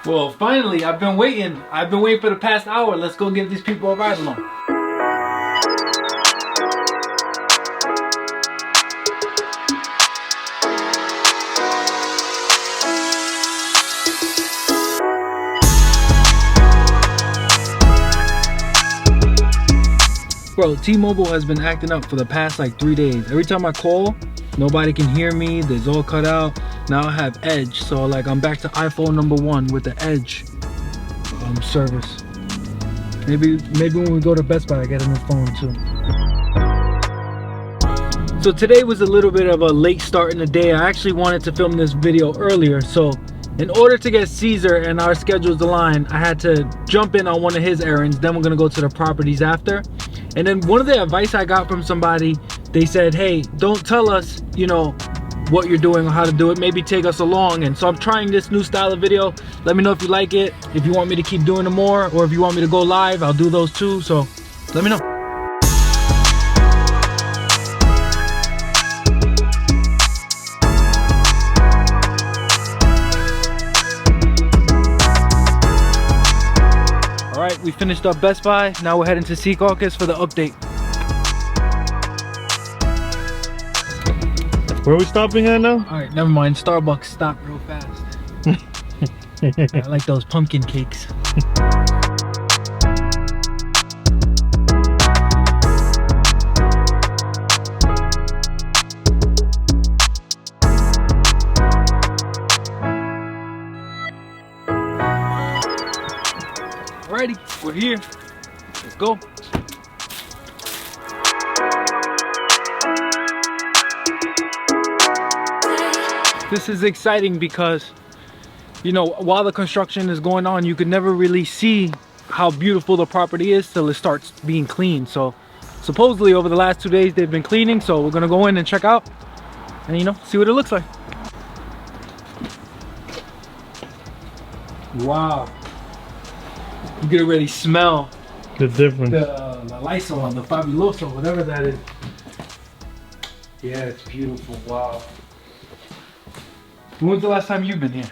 Well, finally, I've been waiting. I've been waiting for the past hour. Let's go give these people a ride along. Bro, T-Mobile has been acting up for the past like 3 days. Every time I call, nobody can hear me. There's all cut out. Now I have Edge, so like I'm back to iPhone #1 with the Edge service. Maybe when we go to Best Buy, I get a new phone too. So today was a little bit of a late start in the day. I actually wanted to film this video earlier, so in order to get Caesar and our schedules aligned, I had to jump in on one of his errands. Then we're gonna go to the properties after. And then one of the advice I got from somebody, they said, hey, don't tell us, you know, what you're doing or how to do it. Maybe take us along. And so I'm trying this new style of video. Let me know if you like it. If you want me to keep doing it more, or if you want me to go live, I'll do those too. So let me know. All right, we finished up Best Buy. Now we're heading to Sea Caucus for the update. Where are we stopping at now? All right, never mind. Starbucks stopped real fast. I like those pumpkin cakes. Alrighty, we're here. Let's go. This is exciting because, you know, while the construction is going on, you could never really see how beautiful the property is till it starts being cleaned. So supposedly over the last 2 days they've been cleaning, so we're gonna go in and check out and, you know, see what it looks like. Wow, you can already smell the difference. The Lysol, the Fabuloso, whatever that is. Yeah, it's beautiful. Wow. When was the last time you've been here?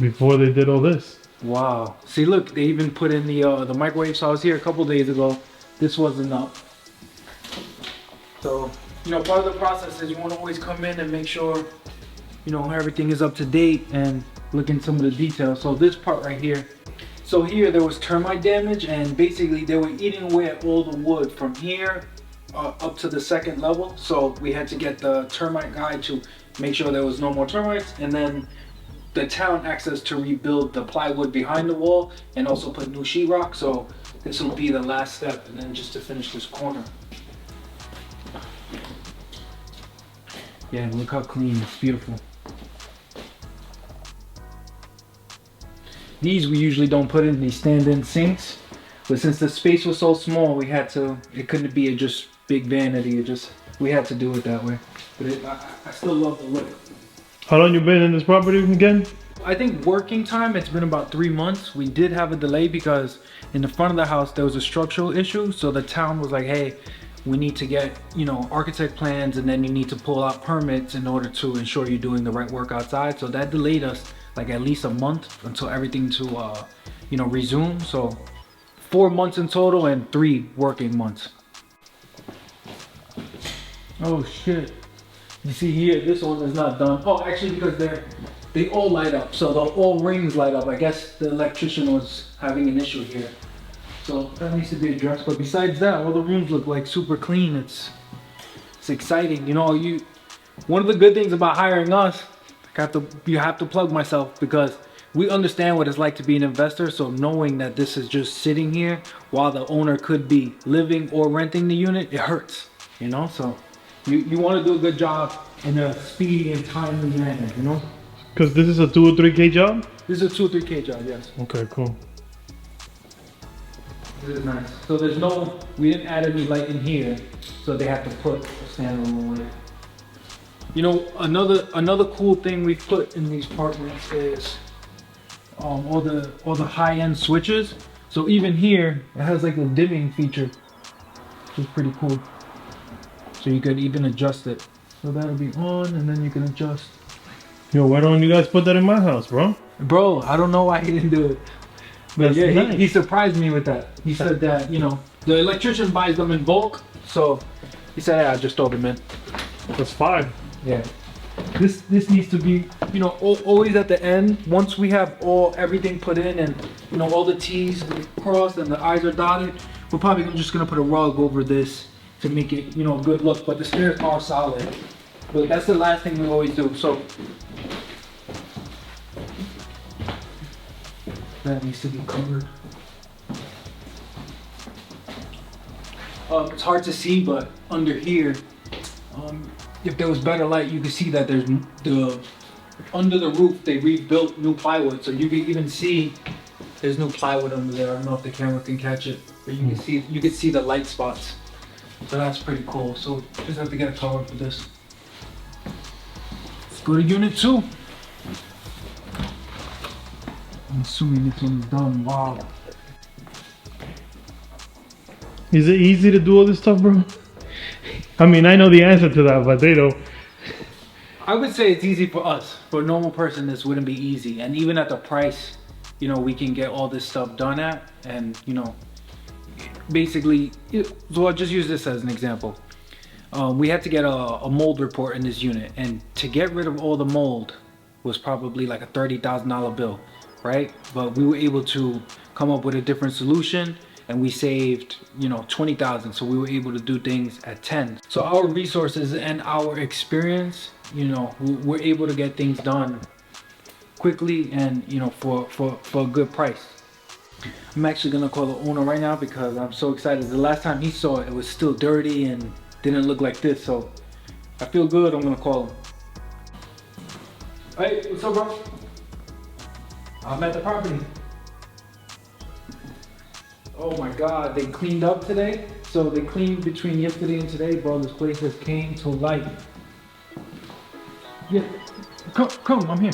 Before they did all this. Wow. See, look, they even put in the microwave. So I was here a couple days ago. This wasn't up. So, you know, part of the process is you want to always come in and make sure, you know, everything is up to date and look in some of the details. So this part right here. So here there was termite damage, and basically they were eating away at all the wood from here up to the second level. So we had to get the termite guy to make sure there was no more termites, and then the town asked us to rebuild the plywood behind the wall and also put new sheetrock. So this will be the last step, and then just to finish this corner. Yeah, look how clean, it's beautiful. These we usually don't put in, these stand-in sinks, but since the space was so small, we had to, it couldn't be a just big vanity, we had to do it that way. But I still love the look. How long you been in this property again? I think working time, it's been about 3 months. We did have a delay because in the front of the house, there was a structural issue. So the town was like, hey, we need to get, you know, architect plans, and then you need to pull out permits in order to ensure you're doing the right work outside. So that delayed us like at least a month until everything to, you know, resume. So 4 months in total and 3 working months. Oh shit. You see here, this one is not done. Oh, actually, because they all light up. So all rings light up. I guess the electrician was having an issue here. So that needs to be addressed. But besides that, all the rooms look like super clean. It's exciting. You know, one of the good things about hiring us, you have to plug myself, because we understand what it's like to be an investor. So knowing that this is just sitting here while the owner could be living or renting the unit, it hurts, you know? So you want to do a good job in a speedy and timely manner, you know? Because this is a 2 or 3K job? This is a 2 or 3K job, yes. Okay, cool. This is nice. So we didn't add any light in here, so they have to put a standalone light. You know, another cool thing we've put in these apartments is all the high-end switches. So even here, it has like a dimming feature, which is pretty cool. So you could even adjust it. So that'll be on, and then you can adjust Yo, why don't you guys put that in my house, bro? Bro, I don't know why he didn't do it. But That's yeah, nice. he surprised me with that. He said that, you know, the electrician buys them in bulk. So he said, yeah, I just throw them in. That's fine. Yeah. This needs to be, you know, always at the end. Once we have everything put in and, you know, all the T's crossed and the I's are dotted, we're probably just gonna put a rug over this to make it, you know, a good look. But the stairs are solid. But that's the last thing we always do. So that needs to be covered. It's hard to see, but under here, if there was better light, you could see that there's under the roof they rebuilt new plywood, so you can even see there's new plywood under there. I don't know if the camera can catch it, but you can see the light spots. So that's pretty cool. So just have to get a cover for this. Let's go to unit 2. I'm assuming this one's done. Wow. Is it easy to do all this stuff, bro? I mean, I know the answer to that, but they don't. I would say it's easy for us. For a normal person, this wouldn't be easy. And even at the price, you know, we can get all this stuff done at. And, you know, basically, so I'll just use this as an example. We had to get a mold report in this unit. And to get rid of all the mold was probably like a $30,000 bill, right? But we were able to come up with a different solution. And we saved, you know, 20,000. So we were able to do things at 10. So our resources and our experience, you know, we're able to get things done quickly and, you know, for a good price. I'm actually gonna call the owner right now because I'm so excited. The last time he saw it, it was still dirty and didn't look like this. So I feel good. I'm gonna call him. Hey, what's up, bro? I'm at the property. Oh my God, they cleaned up today. So they cleaned between yesterday and today, bro. This place has came to life. Yeah, come, I'm here.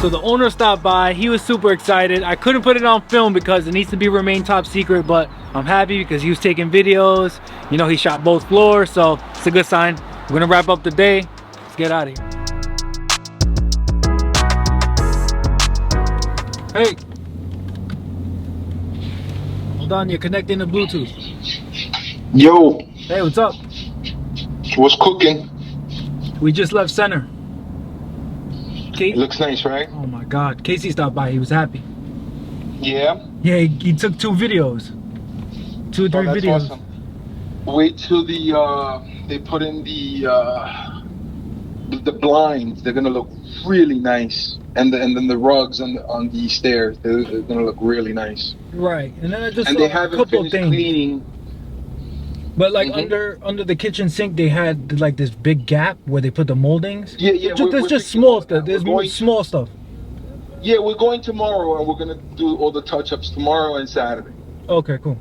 So the owner stopped by, he was super excited. I couldn't put it on film because it needs to remain top secret, but I'm happy because he was taking videos. You know, he shot both floors, so it's a good sign. We're gonna wrap up the day. Let's get out of here. Hey. Hold on, you're connecting to Bluetooth. Yo, Hey, what's up? what's cooking? We just left center. It looks nice, right? Oh my God, Casey stopped by, he was happy. Yeah? Yeah, he took 2 videos. 2 or 3 that's videos. Awesome. Wait till they put in the blinds. They're gonna look really nice, and then the rugs on the stairs. They're gonna look really nice. Right, and then I just And saw they a haven't couple of finished things. cleaning. But like under the kitchen sink, they had like this big gap where they put the moldings. Yeah. There's just small stuff. There's more small stuff. Yeah, we're going tomorrow, and we're gonna do all the touch-ups tomorrow and Saturday. Okay, cool.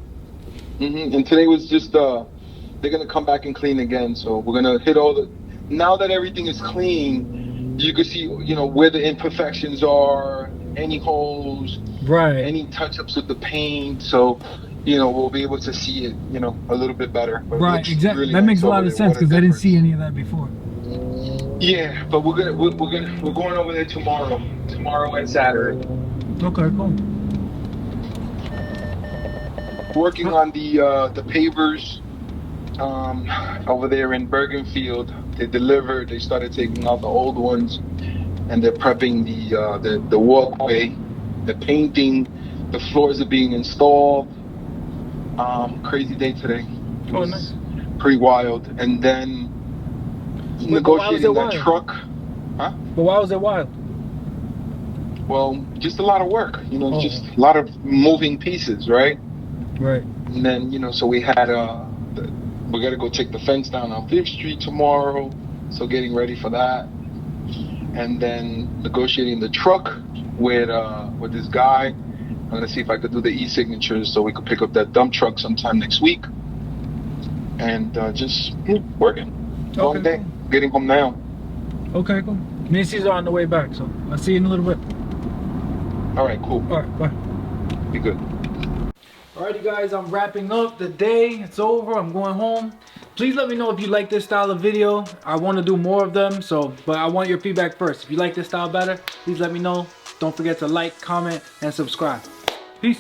And today was just they're gonna come back and clean again. So we're gonna hit all the. Now that everything is clean, you can see, you know, where the imperfections are, any holes, Right. any touch-ups with the paint. So, you know, we'll be able to see it, you know, a little bit better. But Right, exactly. really That makes a lot over of there. sense What a because I didn't difference. see any of that before. Yeah, but we're going over there tomorrow and Saturday. Okay, cool. Working on the pavers over there in Bergenfield. They started taking out the old ones, and they're prepping the walkway, the painting, the floors are being installed. Crazy day today. It was nice. pretty wild. And then Wait, but why was it negotiating that wild? truck. Huh? But why was it wild? Well, just a lot of work, you know, Oh. just a lot of moving pieces, right? Right. And then, you know, so we had we got to go take the fence down on 5th Street tomorrow, so getting ready for that. And then negotiating the truck with this guy. I'm gonna see if I could do the e-signatures so we could pick up that dump truck sometime next week. And just working. Long day. Getting home now. Okay, cool. Me and Caesar are on the way back, so I'll see you in a little bit. All right, cool. All right, bye. Be good. Alrighty guys, I'm wrapping up the day. It's over. I'm going home. Please let me know if you like this style of video. I want to do more of them, but I want your feedback first. If you like this style better, please let me know. Don't forget to like, comment, and subscribe. Peace.